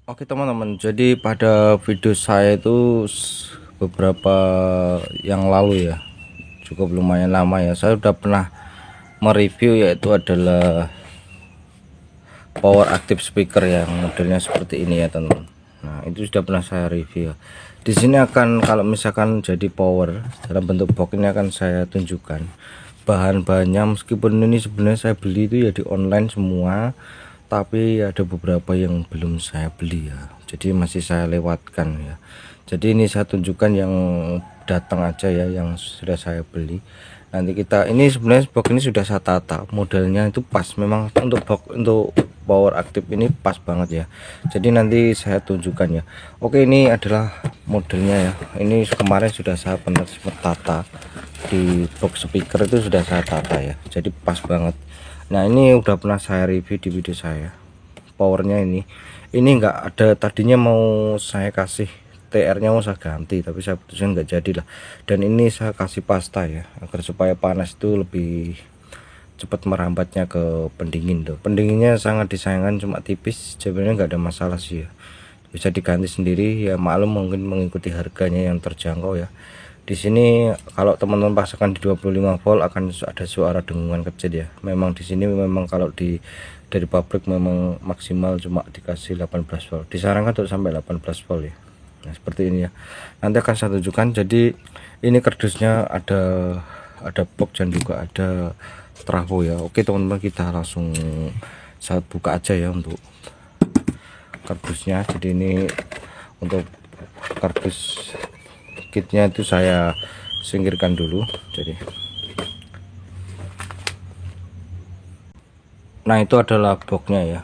Oke teman-teman, jadi pada video saya itu beberapa yang lalu ya, cukup lumayan lama ya, saya sudah pernah mereview, yaitu adalah power active speaker yang modelnya seperti ini ya teman-teman. Nah itu sudah pernah saya review ya. Di sini akan, kalau misalkan jadi power dalam bentuk box ini akan saya tunjukkan bahan-bahannya, meskipun ini sebenarnya saya beli itu ya di online semua, tapi ada beberapa yang belum saya beli ya, jadi masih saya lewatkan ya. Jadi ini saya tunjukkan yang datang aja ya, yang sudah saya beli. Nanti kita, ini sebenarnya box ini sudah saya tata, modelnya itu pas, memang untuk box untuk power aktif ini pas banget ya. Jadi nanti saya tunjukkan ya. Oke, ini adalah modelnya ya, ini kemarin sudah saya pernah tata di box speaker, itu sudah saya tata ya, jadi pas banget. Nah ini udah pernah saya review di video saya. Powernya ini enggak ada, tadinya mau saya kasih TR nya mau saya ganti, tapi saya putuskan nggak jadi lah. Dan ini saya kasih pasta ya, agar supaya panas itu lebih cepat merambatnya ke pendingin tuh. Pendinginnya sangat disayangkan, cuma tipis, sebenarnya nggak ada masalah sih ya, bisa diganti sendiri ya, maklum mungkin mengikuti harganya yang terjangkau ya. Di sini kalau teman-teman pasangkan di 25 volt akan ada suara dengungan kecil ya. Memang di sini memang kalau dari pabrik memang maksimal cuma dikasih 18 volt. Disarankan untuk sampai 18 volt ya. Nah, seperti ini ya. Nanti akan saya tunjukkan. Jadi ini kardusnya ada box dan juga ada trafo ya. Oke teman-teman, kita langsung saya buka aja ya untuk kardusnya. Jadi ini untuk kardus kitnya itu saya singkirkan dulu. Jadi nah itu adalah boxnya ya,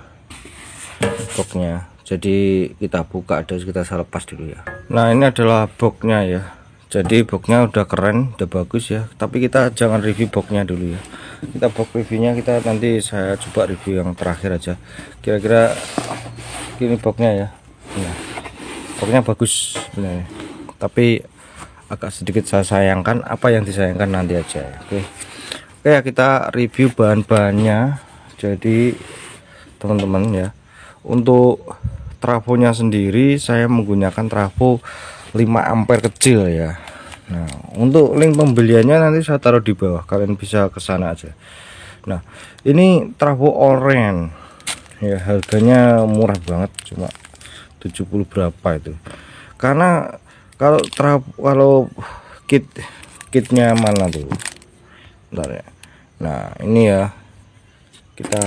boxnya. Jadi kita buka, ada kita saya lepas dulu ya. Nah ini adalah boxnya ya, jadi boxnya udah keren, udah bagus ya, tapi kita jangan review boxnya dulu ya. Kita box reviewnya kita nanti saya coba review yang terakhir aja, kira-kira ini boxnya ya. Nah, boxnya bagus sebenarnya, tapi agak sedikit saya sayangkan. Apa yang disayangkan nanti aja ya. Oke ya, kita review bahan-bahannya. Jadi teman-teman ya, untuk trafonya sendiri saya menggunakan trafo 5 ampere kecil ya. Nah untuk link pembeliannya nanti saya taruh di bawah, kalian bisa ke sana aja. Nah ini trafo orange ya, harganya murah banget, cuma 70 berapa itu. Karena kalau kitnya mana tuh, bentar ya. Nah ini ya, kita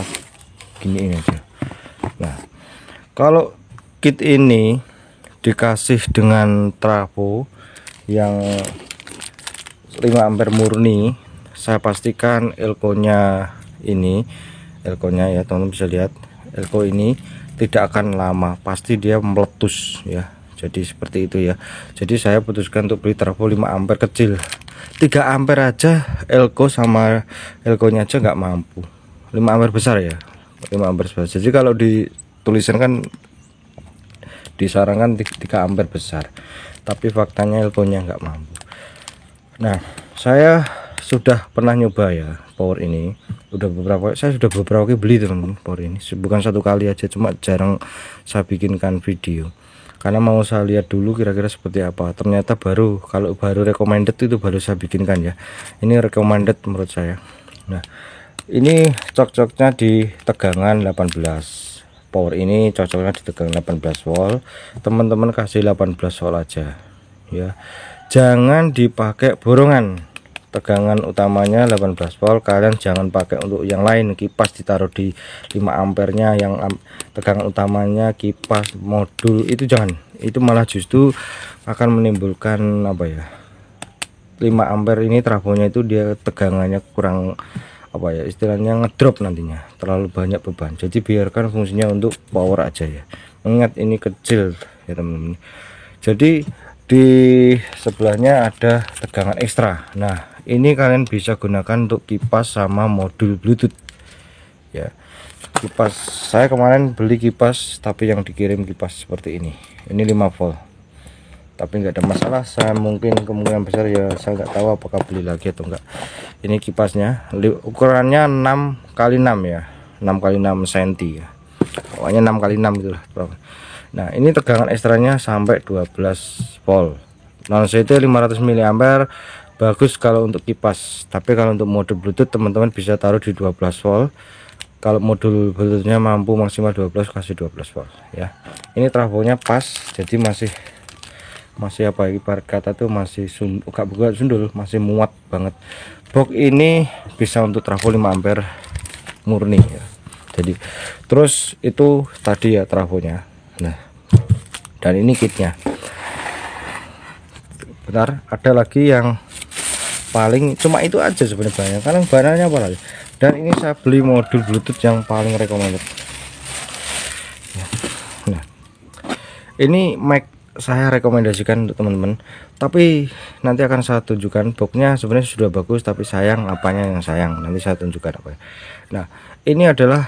giniin aja. Nah kalau kit ini dikasih dengan trafo yang 5 ampere murni, saya pastikan elko-nya ya, teman-teman bisa lihat, elko ini tidak akan lama, pasti dia meletus ya. Jadi seperti itu ya. Jadi saya putuskan untuk beli trafo 5 ampere kecil. 3 ampere aja elko sama elko-nya aja nggak mampu. 5 ampere besar ya, 5 ampere besar. Jadi kalau ditulisan kan disarankan 3 ampere besar, tapi faktanya elko-nya nggak mampu. Nah saya sudah pernah nyoba ya power ini, saya sudah beberapa kali beli teman-teman power ini, bukan satu kali aja, cuma jarang saya bikinkan video karena mau saya lihat dulu kira-kira seperti apa. Ternyata kalau baru recommended itu baru saya bikinkan ya. Ini recommended menurut saya. Nah ini cocoknya di tegangan 18, power ini cocoknya di tegangan 18 volt. Teman-teman kasih 18 volt aja ya, jangan dipakai borongan. Tegangan utamanya 18 volt, kalian jangan pakai untuk yang lain. Kipas ditaruh di 5 ampernya, yang tegangan utamanya kipas modul itu jangan, itu malah justru akan menimbulkan apa ya, 5 ampere ini trafonya itu dia tegangannya kurang apa ya, istilahnya ngedrop nantinya, terlalu banyak beban. Jadi biarkan fungsinya untuk power aja ya, mengingat ini kecil ya teman-teman. Jadi di sebelahnya ada tegangan ekstra. Nah ini kalian bisa gunakan untuk kipas sama modul bluetooth ya. Kipas, saya kemarin beli kipas tapi yang dikirim kipas seperti ini 5 volt, tapi nggak ada masalah. Saya mungkin kemungkinan besar ya, saya nggak tahu apakah beli lagi atau enggak. Ini kipasnya ukurannya 6 x 6 ya, 6 x 6 cm ya. pokoknya 6x6 gitu lah. Nah ini tegangan ekstranya sampai 12 volt, non CT 500 mA, bagus kalau untuk kipas. Tapi kalau untuk mode Bluetooth teman-teman bisa taruh di 12 volt. Kalau modul Bluetoothnya mampu maksimal 12, kasih 12 volt ya. Ini trafonya pas, jadi masih apa, ibarat kata tuh masih bukan sundul, masih muat banget. Box ini bisa untuk trafo 5 ampere murni ya. Jadi terus itu tadi ya trafonya. Nah, dan ini kitnya. Benar, ada lagi yang paling cuma itu aja sebenarnya, karena barangnya apa lagi. Dan ini saya beli modul Bluetooth yang paling recommended. Nah, ini mic saya rekomendasikan untuk teman-teman, tapi nanti akan saya tunjukkan. Boxnya sebenarnya sudah bagus, tapi sayang apanya yang sayang, nanti saya tunjukkan apa ya. Nah, ini adalah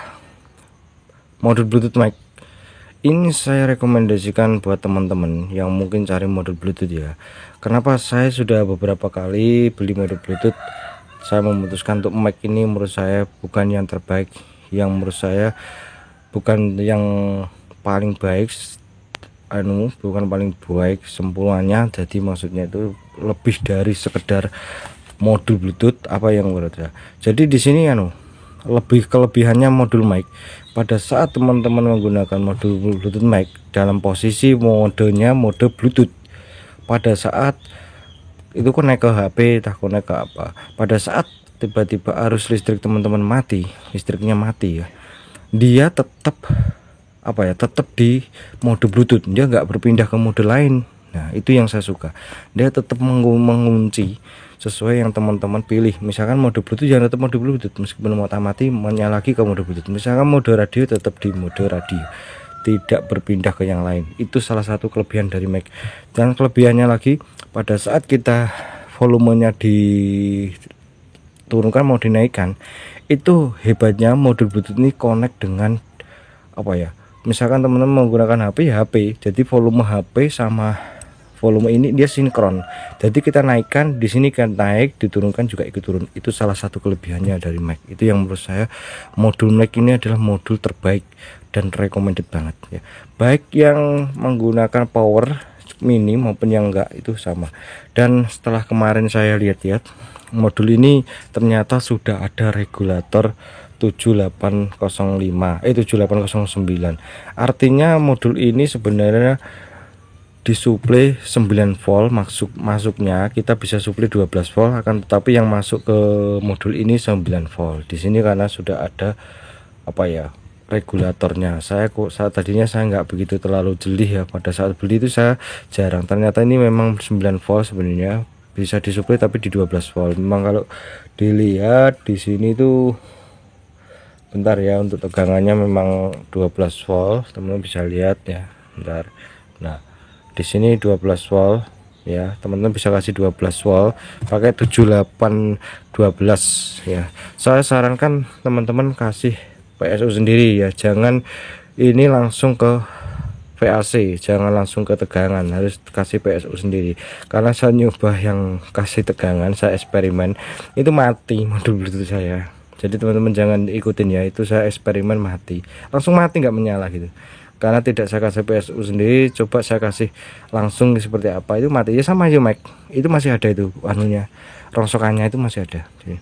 modul Bluetooth mic. Ini saya rekomendasikan buat teman-teman yang mungkin cari modul Bluetooth ya. Kenapa saya sudah beberapa kali beli modul Bluetooth, saya memutuskan untuk mic ini menurut saya bukan yang terbaik, yang menurut saya bukan yang paling baik, bukan paling baik sempurnanya. Jadi maksudnya itu lebih dari sekedar modul Bluetooth apa yang menurut saya. Jadi di sini lebih kelebihannya modul mic. Pada saat teman-teman menggunakan modul Bluetooth mic dalam posisi modenya mode Bluetooth, pada saat itu connect ke HP, tak connect ke apa, pada saat tiba-tiba arus listrik teman-teman mati, listriknya mati ya, dia tetap apa ya, tetap di mode Bluetooth, dia nggak berpindah ke mode lain. Nah itu yang saya suka, dia tetap mengunci sesuai yang teman-teman pilih. Misalkan mode Bluetooth jangan tetap mode Bluetooth, meskipun mau mati menyala lagi ke mode Bluetooth. Misalkan mode radio tetap di mode radio, tidak berpindah ke yang lain. Itu salah satu kelebihan dari mic. Dan kelebihannya lagi, pada saat kita volumenya diturunkan mau dinaikkan, itu hebatnya modul Bluetooth ini connect dengan apa ya, misalkan teman-teman menggunakan HP ya HP, jadi volume HP sama volume ini dia sinkron. Jadi kita naikkan di sini kan naik, diturunkan juga ikut turun. Itu salah satu kelebihannya dari mic. Itu yang menurut saya modul mic ini adalah modul terbaik dan recommended banget ya. Baik yang menggunakan power mini maupun yang enggak, itu sama. Dan setelah kemarin saya lihat-lihat, modul ini ternyata sudah ada regulator 7809. Artinya modul ini sebenarnya disuplai 9 volt, masuknya kita bisa suplai 12 volt, akan tetapi yang masuk ke modul ini 9 volt. Di sini karena sudah ada apa ya, regulatornya. Saya tadinya saya nggak begitu terlalu jeli ya, pada saat beli itu saya jarang, ternyata ini memang 9 volt sebenarnya bisa disuplai tapi di 12 volt. Memang kalau dilihat di sini tuh, bentar ya, untuk tegangannya memang 12 volt, teman-teman bisa lihat ya, bentar. Nah di sini 12 volt ya, teman-teman bisa kasih 12 volt pakai 7812 ya. Saya sarankan teman-teman kasih PSU sendiri ya, jangan ini langsung ke VAC, jangan langsung ke tegangan, harus kasih PSU sendiri. Karena saya nyoba yang kasih tegangan, saya eksperimen, itu mati modul Bluetooth saya. Jadi teman-teman jangan ikutin ya, itu saya eksperimen mati, langsung mati, nggak menyala gitu. Karena tidak saya kasih PSU sendiri, coba saya kasih langsung seperti apa, itu mati ya. Sama aja mic itu masih ada itu anunya, rongsokannya itu masih ada. Jadi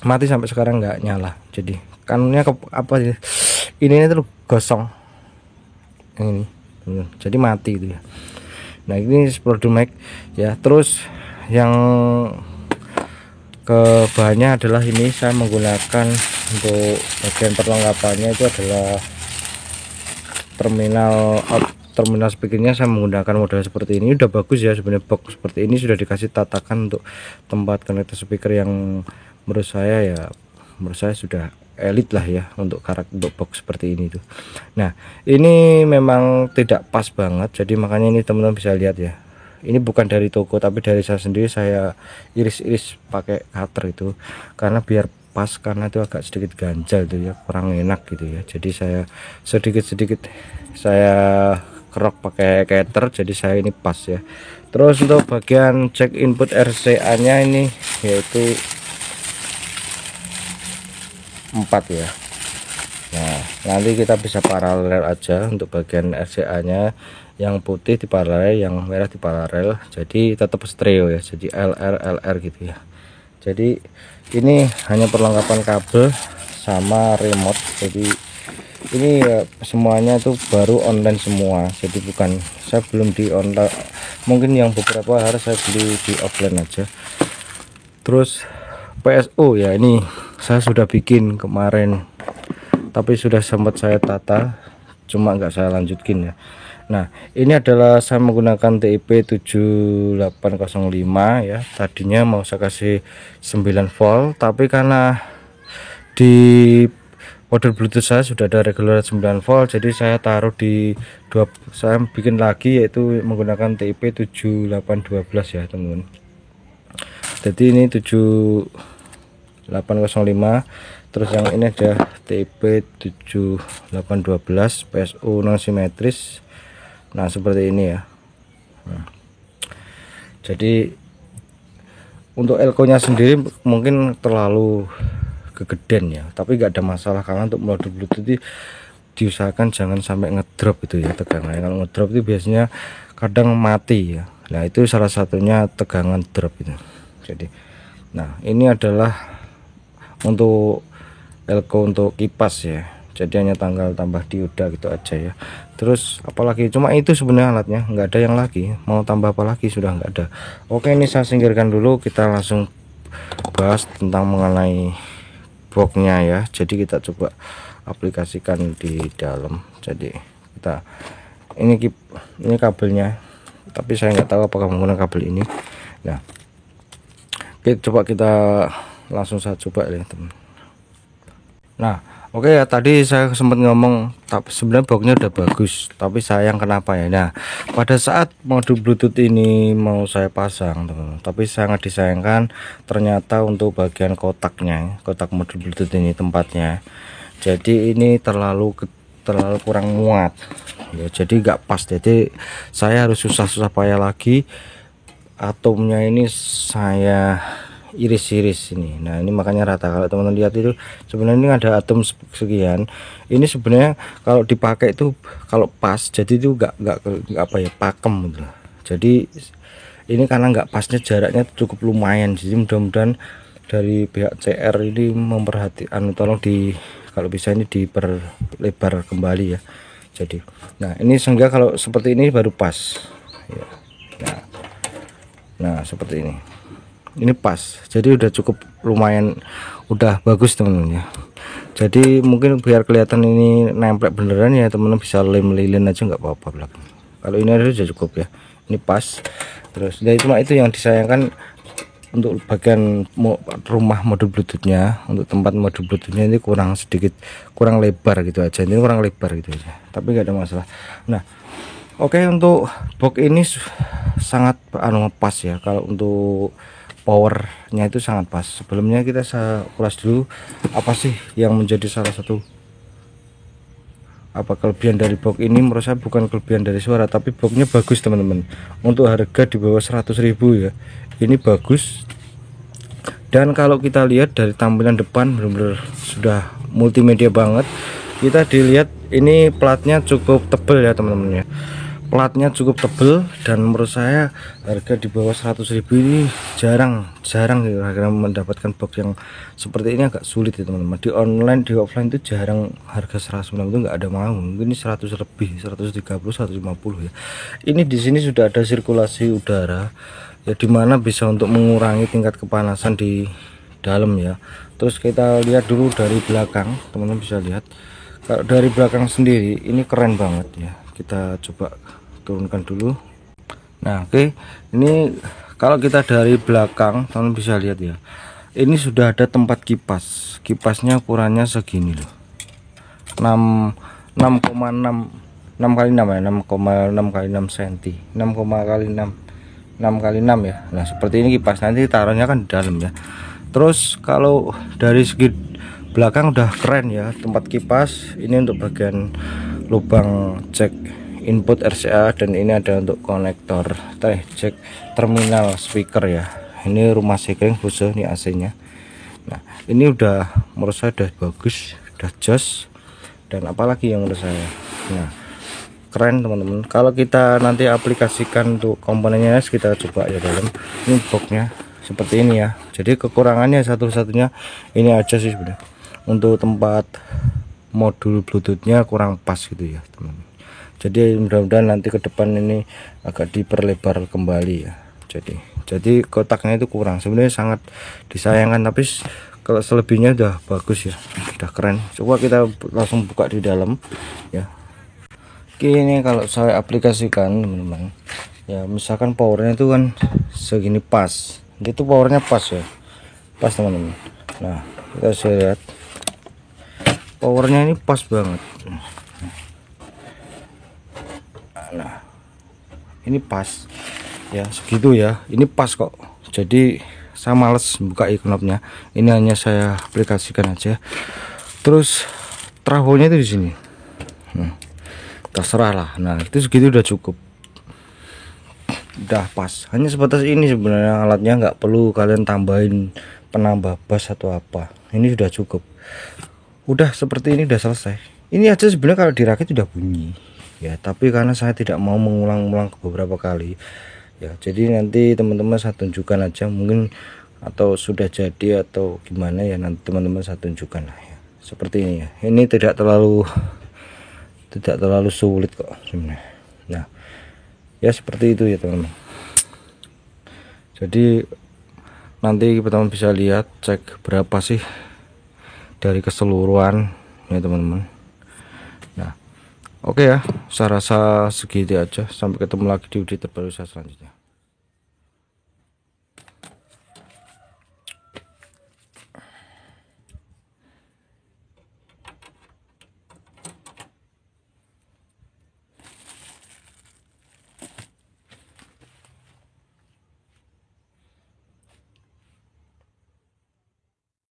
mati sampai sekarang nggak nyala. Jadi kanunnya apa ya, ini tuh gosong yang ini, jadi mati gitu ya. Nah ini produk mic ya. Terus yang ke bahannya adalah ini, saya menggunakan untuk bagian perlengkapannya itu adalah terminal speakernya, saya menggunakan model seperti ini. Udah bagus ya sebenarnya, box seperti ini sudah dikasih tatakan untuk tempat connector speaker yang menurut saya sudah elit lah ya untuk karakter untuk box seperti ini tuh. Nah ini memang tidak pas banget, jadi makanya ini teman-teman bisa lihat ya, ini bukan dari toko tapi dari saya sendiri, saya iris-iris pakai cutter itu karena biar pas, karena itu agak sedikit ganjal tuh ya, kurang enak gitu ya. Jadi saya sedikit saya kerok pakai cutter, jadi saya ini pas ya. Terus untuk bagian cek input RCA nya ini yaitu 4 ya. Nah, nanti kita bisa paralel aja untuk bagian RCA nya, yang putih di paralel, yang merah di paralel, jadi tetap stereo ya, jadi LR gitu ya. Jadi ini hanya perlengkapan kabel sama remote, jadi ini ya semuanya tuh baru online semua, jadi bukan, saya belum di online, mungkin yang beberapa harus saya beli di offline aja. Terus PSO ya, ini saya sudah bikin kemarin tapi sudah sempat saya tata, cuma nggak saya lanjutkin ya. Nah, ini adalah saya menggunakan TIP 7805 ya. Tadinya mau saya kasih 9 volt, tapi karena di model Bluetooth saya sudah ada regulator 9 volt, jadi saya taruh di saya bikin lagi, yaitu menggunakan TIP 7812 ya teman-teman. Jadi ini 7805. Terus yang ini ada TIP 7812 PSO non simetris. Nah seperti ini ya. Jadi untuk elko nya sendiri mungkin terlalu kegedean ya, tapi nggak ada masalah, karena untuk modul Bluetooth diusahakan jangan sampai ngedrop itu ya tegangannya. Kalau ngedrop itu biasanya kadang mati ya. Nah itu salah satunya tegangan drop itu. Jadi nah ini adalah untuk elko untuk kipas ya, jadi hanya tanggal tambah dioda gitu aja ya. Terus apalagi, cuma itu sebenarnya alatnya, nggak ada yang lagi, mau tambah apa lagi sudah nggak ada. Oke, ini saya singkirkan dulu, kita langsung bahas tentang mengenai boxnya ya. Jadi kita coba aplikasikan di dalam. Jadi kita ini kabelnya, tapi saya nggak tahu apakah menggunakan kabel ini. Nah coba kita langsung saya coba ya teman. Nah oke ya, tadi saya sempat ngomong tapi sebenarnya boxnya udah bagus, tapi sayang kenapa ya. Nah pada saat modul Bluetooth ini mau saya pasang teman, tapi sangat disayangkan ternyata untuk bagian kotaknya, kotak modul Bluetooth ini tempatnya, jadi ini terlalu kurang muat ya, jadi nggak pas. Jadi saya harus susah-susah payah lagi, atomnya ini saya iris-iris ini. Nah ini makanya rata. Kalau teman-teman lihat itu sebenarnya ini ada atom sekian, ini sebenarnya kalau dipakai itu kalau pas, jadi itu nggak apa ya, pakem gitu. Jadi ini karena nggak pasnya, jaraknya cukup lumayan, jadi mudah-mudahan dari pihak CR ini memperhatikan, tolong kalau bisa ini diperlebar kembali ya. Jadi nah ini sehingga kalau seperti ini baru pas ya. Nah seperti ini pas, jadi udah cukup lumayan, udah bagus teman-teman ya. Jadi mungkin biar kelihatan ini nempel beneran ya, teman-teman bisa lem lilin aja nggak apa-apa belakang. Kalau ini aja cukup ya, ini pas. Terus dari cuma itu yang disayangkan untuk bagian rumah modul Bluetoothnya, untuk tempat modul Bluetoothnya ini kurang lebar gitu aja, ini kurang lebar gitu aja, tapi nggak ada masalah. Nah oke, untuk box ini sangat pas ya. Kalau untuk powernya itu sangat pas. Sebelumnya kita ulas dulu apa sih yang menjadi salah satu kelebihan dari box ini. Menurut saya bukan kelebihan dari suara, tapi boxnya bagus teman-teman. Untuk harga di bawah 100.000 ya, ini bagus. Dan kalau kita lihat dari tampilan depan, benar-benar sudah multimedia banget. Kita dilihat ini platnya cukup tebel ya teman-teman ya, platnya cukup tebel, dan menurut saya harga di bawah 100.000 ini jarang gitu, karena mendapatkan box yang seperti ini agak sulit ya teman-teman. Di online, di offline itu jarang harga 190 itu nggak ada mau, mungkin ini 100 lebih, 130, 150 ya. Ini di sini sudah ada sirkulasi udara ya, dimana bisa untuk mengurangi tingkat kepanasan di dalam ya. Terus kita lihat dulu dari belakang, teman-teman bisa lihat kalau dari belakang sendiri ini keren banget ya. Kita coba turunkan dulu. Nah oke, ini kalau kita dari belakang teman bisa lihat ya, ini sudah ada tempat kipasnya ukurannya segini loh, 6,6 kali 6 ya, 6,6 kali 6 cm, 6, kali 6 kali 6 ya. Nah seperti ini kipas, nanti taruhnya kan di dalam ya. Terus kalau dari segi belakang udah keren ya tempat kipas. Ini untuk bagian lubang jack input RCA, dan ini ada untuk konektor jack terminal speaker ya. Ini rumah sekring khusus, ini AC nya. Nah ini udah menurut saya udah bagus, udah jos. dan apalagi yang menurut saya. Nah, keren teman-teman. Kalau kita nanti aplikasikan untuk komponennya, kita coba ya dalam ini boxnya seperti ini ya. Jadi kekurangannya satu-satunya ini aja sih sebenarnya, untuk tempat modul bluetoothnya kurang pas gitu ya teman-teman. Jadi mudah-mudahan nanti ke depan ini agak diperlebar kembali ya. Jadi kotaknya itu kurang, sebenarnya sangat disayangkan, tapi kalau selebihnya udah bagus ya, udah keren. Coba kita langsung buka di dalam ya. Oke, ini kalau saya aplikasikan teman-teman ya, misalkan powernya itu kan segini pas, itu powernya pas ya, pas teman-teman. Nah, kita bisa lihat powernya ini pas banget. Nah, ini pas ya, segitu ya, ini pas kok. Jadi saya males buka knopnya, ini hanya saya aplikasikan aja. Terus trafonya itu di sini, terserah lah. Nah, itu segitu udah cukup, udah pas. Hanya sebatas ini sebenarnya alatnya, nggak perlu kalian tambahin penambah bass atau apa. Ini sudah cukup, udah seperti ini udah selesai. Ini aja sebenarnya kalau dirakit udah bunyi ya, tapi karena saya tidak mau mengulang-ulang beberapa kali ya, jadi nanti teman-teman saya tunjukkan aja mungkin, atau sudah jadi atau gimana ya, nanti teman-teman saya tunjukkan lah ya. Seperti ini ya, ini tidak terlalu sulit kok sebenarnya. Nah ya, seperti itu ya teman-teman. Jadi nanti teman-teman bisa lihat, cek berapa sih dari keseluruhan ya teman-teman. Nah, oke ya, saya rasa segitu aja. Sampai ketemu lagi di video terbaru saya selanjutnya.